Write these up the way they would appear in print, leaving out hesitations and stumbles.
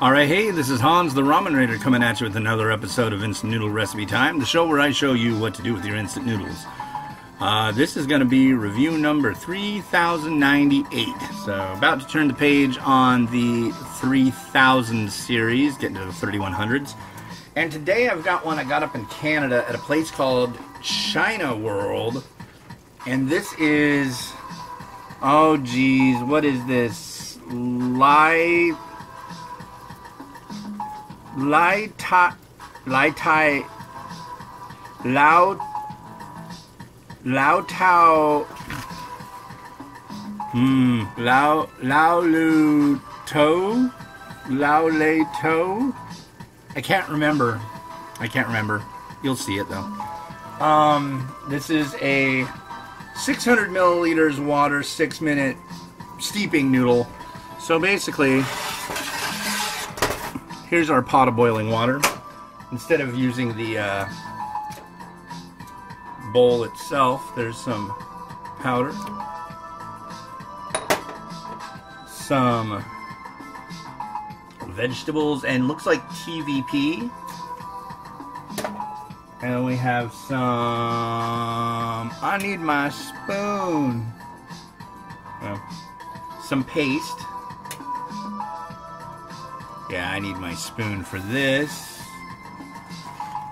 Alright, hey, this is Hans the Ramen Raider coming at you with another episode of Instant Noodle Recipe Time, the show where I show you what to do with your instant noodles. This is going to be review number 3098. So, about to turn the page on the 3000 series, getting to the 3100s. And today I've got one I got up in Canada at a place called China World. And this is, oh geez, what is this? Lao Le To. I can't remember. You'll see it though. This is a 600 milliliters water, 6-minute steeping noodle. So basically, here's our pot of boiling water. Instead of using the bowl itself, there's some powder, some vegetables, and looks like TVP. And we have some, I need my spoon. Some paste. Yeah, I need my spoon for this.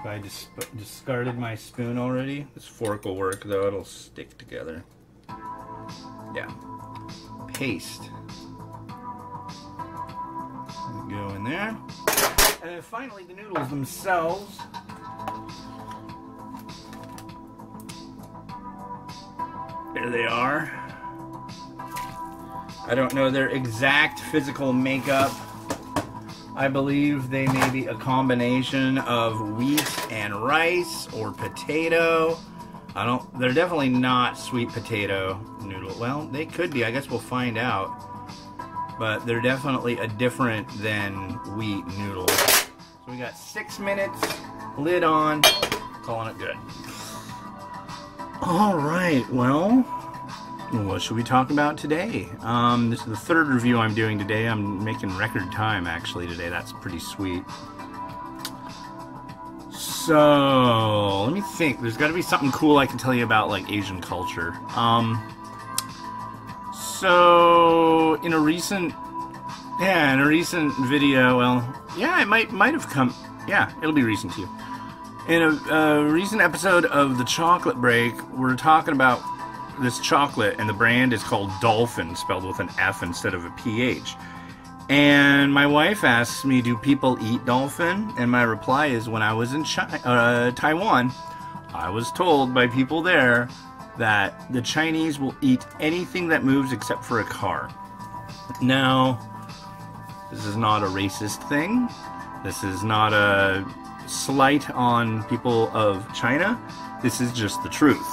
I just discarded my spoon already. This fork will work though, it'll stick together. Yeah. Paste. Go in there. And then finally the noodles themselves. There they are. I don't know their exact physical makeup. I believe they may be a combination of wheat and rice or potato. They're definitely not sweet potato noodle. Well, they could be. I guess we'll find out. But they're definitely a different than wheat noodle. So we got 6 minutes, lid on, calling it good. All right, well, what should we talk about today? This is the third review I'm doing today. I'm making record time actually today. That's pretty sweet. So let me think. There's got to be something cool I can tell you about, like Asian culture. So in a recent video, well, yeah, it might have come. Yeah, it'll be recent to you. In a recent episode of the Chocolate Break, we're talking about this chocolate, and the brand is called Dolphin, spelled with an F instead of a PH. And my wife asks me, do people eat dolphin? And my reply is, when I was in Taiwan, I was told by people there that the Chinese will eat anything that moves except for a car. Now, this is not a racist thing. This is not a slight on people of China. This is just the truth.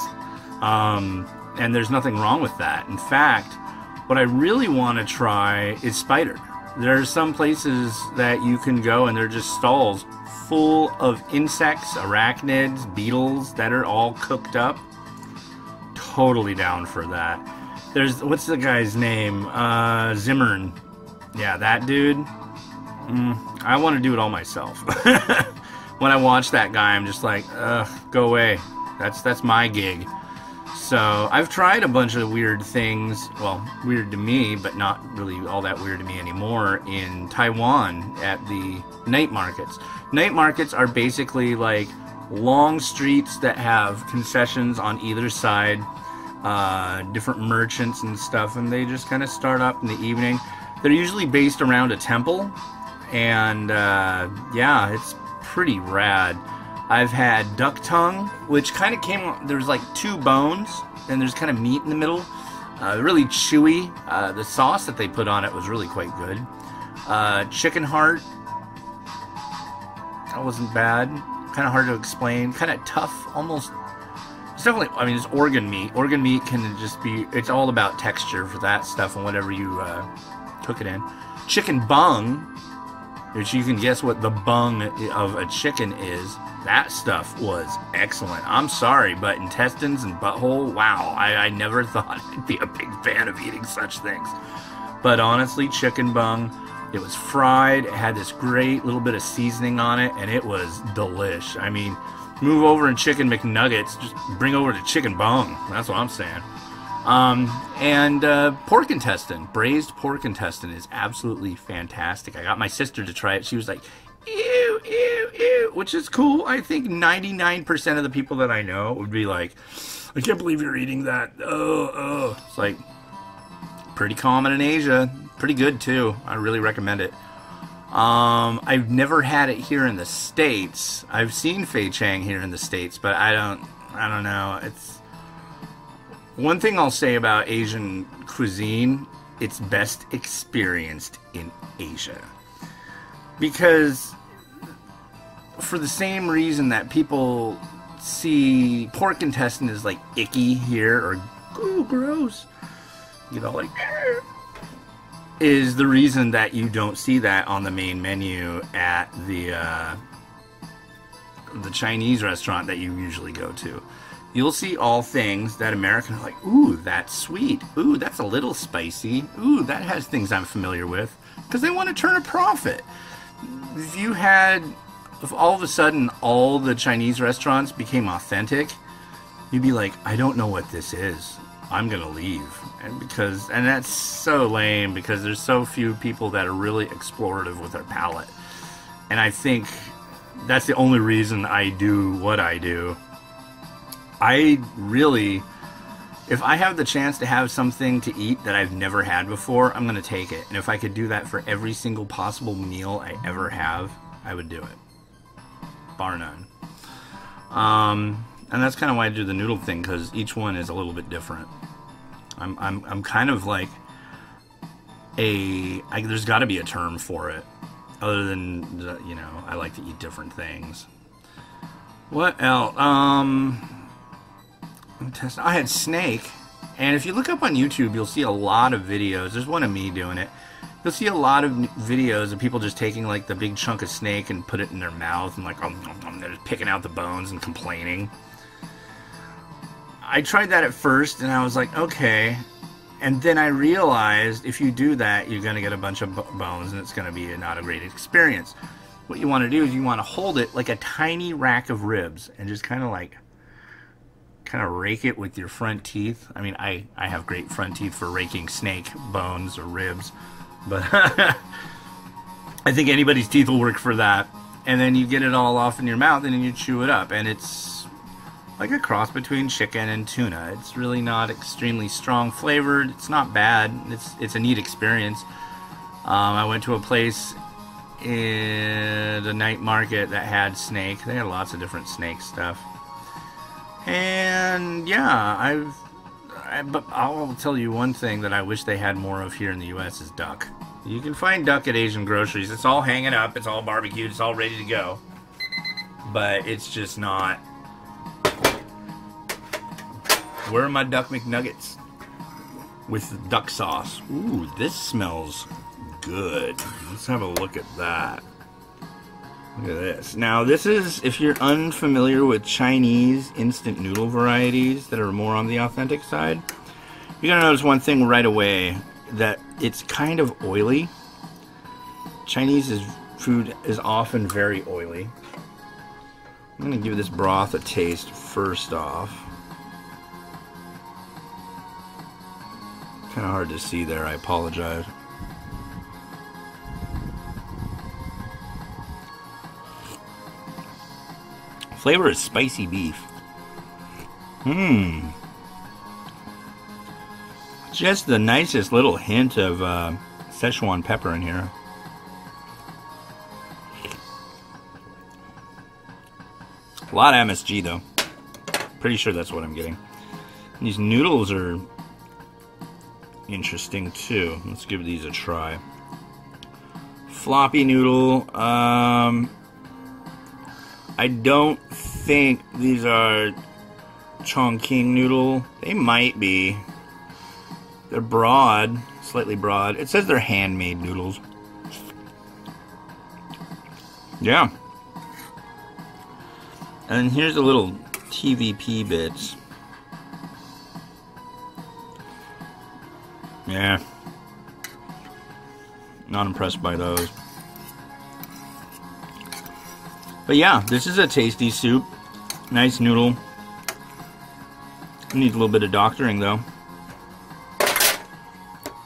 And there's nothing wrong with that. In fact, what I really want to try is spider. There are some places that you can go and they're just stalls full of insects, arachnids, beetles that are all cooked up. Totally down for that. There's, what's the guy's name? Zimmern. Yeah, that dude. I want to do it all myself. When I watch that guy, I'm just like, ugh, go away. That's my gig. So I've tried a bunch of weird things, well, weird to me, but not really all that weird to me anymore, in Taiwan at the night markets. Night markets are basically like long streets that have concessions on either side, different merchants and stuff, and they just kind of start up in the evening. They're usually based around a temple, and yeah, it's pretty rad. I've had duck tongue, which kind of came, there's like 2 bones, and there's kind of meat in the middle. Really chewy. The sauce that they put on it was really quite good. Chicken heart. That wasn't bad. Kind of hard to explain. Kind of tough, almost. It's definitely, I mean, it's organ meat. Organ meat can just be, it's all about texture for that stuff and whatever you cook it in. Chicken bung, which you can guess what the bung of a chicken is. That stuff was excellent. I'm sorry, but intestines and butthole, wow, I never thought I'd be a big fan of eating such things. But honestly, chicken bung, It was fried. It had this great little bit of seasoning on it, and it was delish. I mean, move over in chicken McNuggets, just bring over the chicken bone. That's what I'm saying. And pork intestine, braised pork intestine is absolutely fantastic. I got my sister to try it. She was like, ew, ew, ew, which is cool. I think 99% of the people that I know would be like, I can't believe you're eating that. Oh. It's like pretty common in Asia. Pretty good too. I really recommend it. I've never had it here in the States. I've seen fei chang here in the States, but I don't know. It's one thing I'll say about Asian cuisine, it's best experienced in Asia. Because for the same reason that people see pork intestine as like icky here, or ooh, gross, you know, like, is the reason that you don't see that on the main menu at the Chinese restaurant that you usually go to. You'll see all things that Americans are like, ooh, that's sweet. Ooh, that's a little spicy. Ooh, that has things I'm familiar with. Because they want to turn a profit. If all of a sudden all the Chinese restaurants became authentic, you'd be like, I don't know what this is. I'm going to leave. And that's so lame, because there's so few people that are really explorative with their palate. And I think that's the only reason I do what I do. I really, if I have the chance to have something to eat that I've never had before, I'm going to take it. And if I could do that for every single possible meal I ever have, I would do it. Bar none. And that's kind of why I do the noodle thing, because each one is a little bit different. I'm kind of like there's got to be a term for it, other than, you know, I like to eat different things. What else? I had snake, and if you look up on YouTube, you'll see a lot of videos. There's one of me doing it. You'll see a lot of videos of people just taking like the big chunk of snake and put it in their mouth and like, they're just picking out the bones and complaining. I tried that at first, and I was like, okay. And then I realized if you do that, you're going to get a bunch of bones, and it's going to be not a great experience. What you want to do is you want to hold it like a tiny rack of ribs and just kind of rake it with your front teeth. I mean, I have great front teeth for raking snake bones or ribs, but I think anybody's teeth will work for that. And then you get it all off in your mouth, and then you chew it up, and it's like a cross between chicken and tuna. It's really not extremely strong flavored. It's not bad. It's a neat experience. I went to a place in the night market that had snake. They had lots of different snake stuff. And yeah, but I'll tell you one thing that I wish they had more of here in the U.S. is duck. You can find duck at Asian groceries. It's all hanging up. It's all barbecued. It's all ready to go. But it's just not. Where are my duck McNuggets with duck sauce? Ooh, this smells good. Let's have a look at that. Look at this. Now, this is, if you're unfamiliar with Chinese instant noodle varieties that are more on the authentic side, you're going to notice one thing right away, that it's kind of oily. Chinese food is often very oily. I'm going to give this broth a taste first off. Kind of hard to see there, I apologize. Flavor is spicy beef. Just the nicest little hint of Szechuan pepper in here. A lot of MSG though. Pretty sure that's what I'm getting. And these noodles are interesting too. Let's give these a try. Floppy noodle. I don't think these are Chongqing noodle. They might be. They're broad, slightly broad. It says they're handmade noodles. Yeah. And here's a little TVP bits. Yeah. Not impressed by those. But yeah, this is a tasty soup. Nice noodle. Needs a little bit of doctoring though.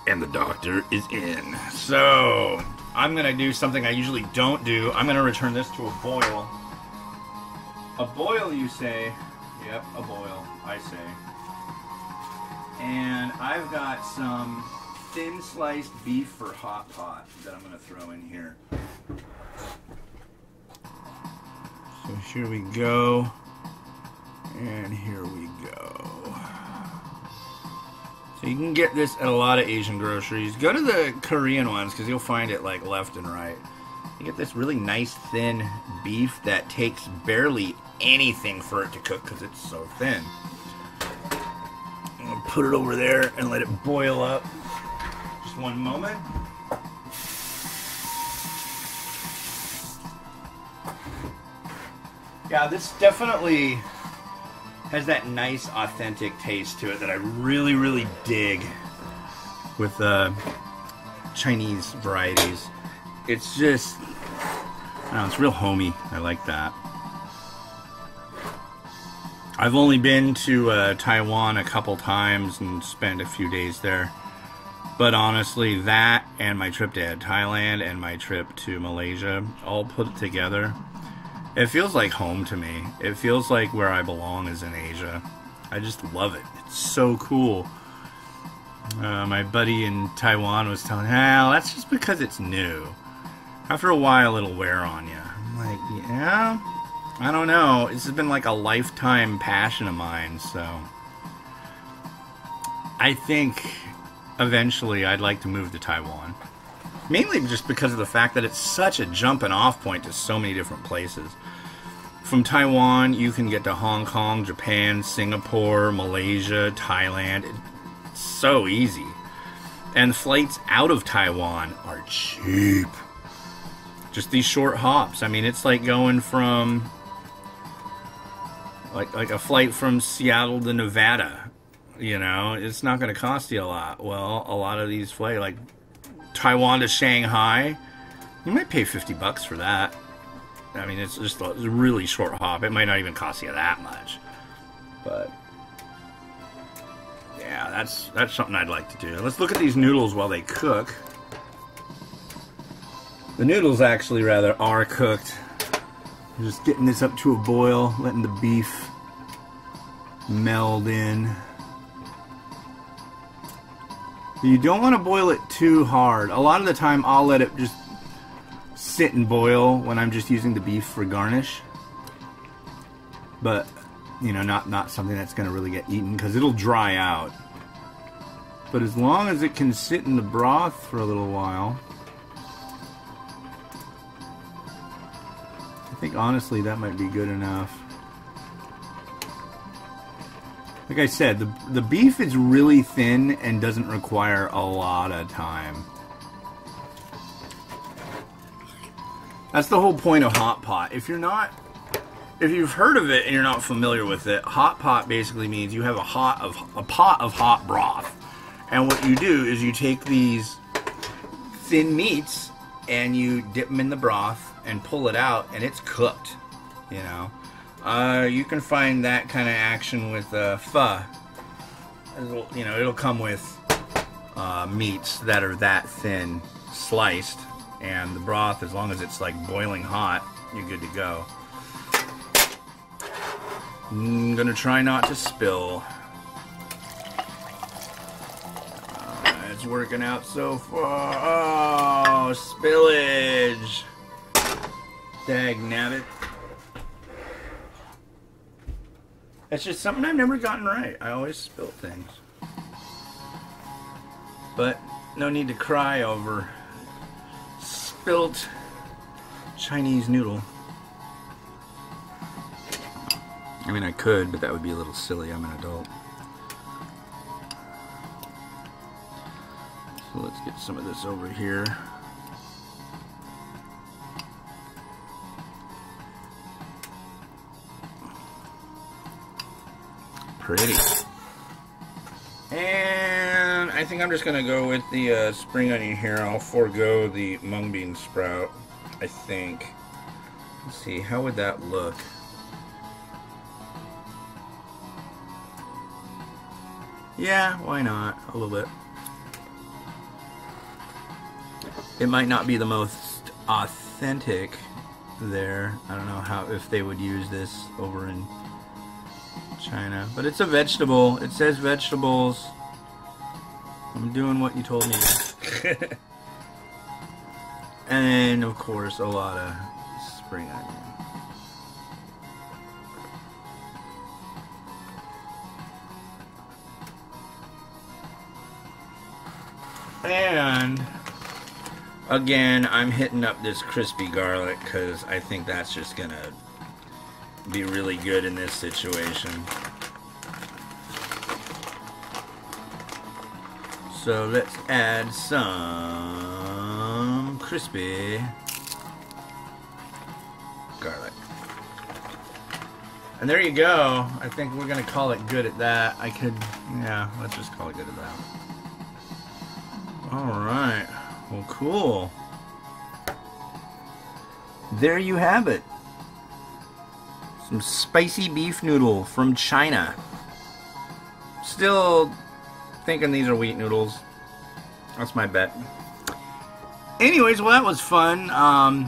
And the doctor is in. So, I'm gonna do something I usually don't do. I'm gonna return this to a boil. A boil, you say? Yep, a boil, I say. And I've got some thin sliced beef for hot pot that I'm gonna throw in here. So here we go. And here we go. So you can get this at a lot of Asian groceries. Go to the Korean ones because you'll find it like left and right. You get this really nice thin beef that takes barely anything for it to cook because it's so thin. I'm going to put it over there and let it boil up. Just one moment. Yeah, this definitely has that nice, authentic taste to it that I really, really dig with Chinese varieties. It's just, I don't know, it's real homey. I like that. I've only been to Taiwan a couple times and spent a few days there. But honestly, that and my trip to Thailand and my trip to Malaysia, all put together, it feels like home to me. It feels like where I belong is in Asia. I just love it. It's so cool. My buddy in Taiwan was telling me, well, that's just because it's new. After a while, it'll wear on you. I'm like, yeah, I don't know. This has been like a lifetime passion of mine, so I think eventually I'd like to move to Taiwan. Mainly just because of the fact that it's such a jumping off point to so many different places. From Taiwan, you can get to Hong Kong, Japan, Singapore, Malaysia, Thailand. It's so easy. And flights out of Taiwan are cheap. Just these short hops. I mean, it's like going from like a flight from Seattle to Nevada. You know, it's not going to cost you a lot. Well, a lot of these flights, like Taiwan to Shanghai, you might pay $50 for that. I mean, it's just a really short hop. It might not even cost you that much. But yeah, that's something I'd like to do. Let's look at these noodles while they cook. The noodles actually rather are cooked. I'm just getting this up to a boil, letting the beef meld in. You don't want to boil it too hard. A lot of the time I'll let it just sit and boil when I'm just using the beef for garnish. But, you know, not something that's going to really get eaten because it'll dry out. But as long as it can sit in the broth for a little while, I think honestly that might be good enough. Like I said, the beef is really thin and doesn't require a lot of time. That's the whole point of hot pot. If you've heard of it and you're not familiar with it, hot pot basically means you have a pot of hot broth. And what you do is you take these thin meats and you dip them in the broth and pull it out and it's cooked, you know. You can find that kind of action with pho. You know, it'll come with meats that are that thin sliced, and the broth, as long as it's like boiling hot, you're good to go. I'm gonna try not to spill. It's working out so far. Oh, spillage! Dagnabbit. It's just something I've never gotten right. I always spill things. But no need to cry over spilt Chinese noodle. I mean, I could, but that would be a little silly. I'm an adult. So let's get some of this over here. Pretty. And I think I'm just gonna go with the spring onion here. I'll forego the mung bean sprout, I think. Let's see, how would that look? Yeah, why not? A little bit. It might not be the most authentic there. I don't know how, if they would use this over in China, but it's a vegetable. It says vegetables. I'm doing what you told me. And of course, a lot of spring onion. And again, I'm hitting up this crispy garlic because I think that's just gonna be really good in this situation. So let's add some crispy garlic. And there you go. I think we're gonna call it good at that. Yeah, let's just call it good at that. Alright, well, cool. There you have it. Some spicy beef noodle from China. Still thinking these are wheat noodles. That's my bet. Anyways, well, that was fun.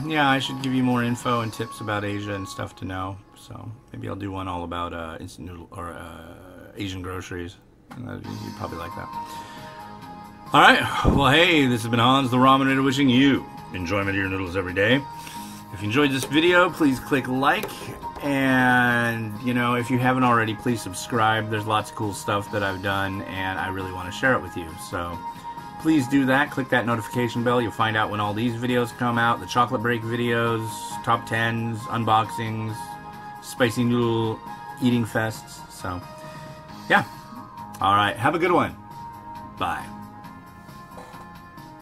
Yeah, I should give you more info and tips about Asia and stuff to know. So maybe I'll do one all about instant noodle or Asian groceries. You'd probably like that. Alright, well, hey, this has been Hans the Ramenator wishing you enjoyment of your noodles every day. If you enjoyed this video, please click like, and, you know, if you haven't already, please subscribe. There's lots of cool stuff that I've done, and I really want to share it with you. So please do that. Click that notification bell. You'll find out when all these videos come out, the chocolate break videos, top 10s, unboxings, spicy noodle eating fests. So, yeah. Alright, have a good one. Bye.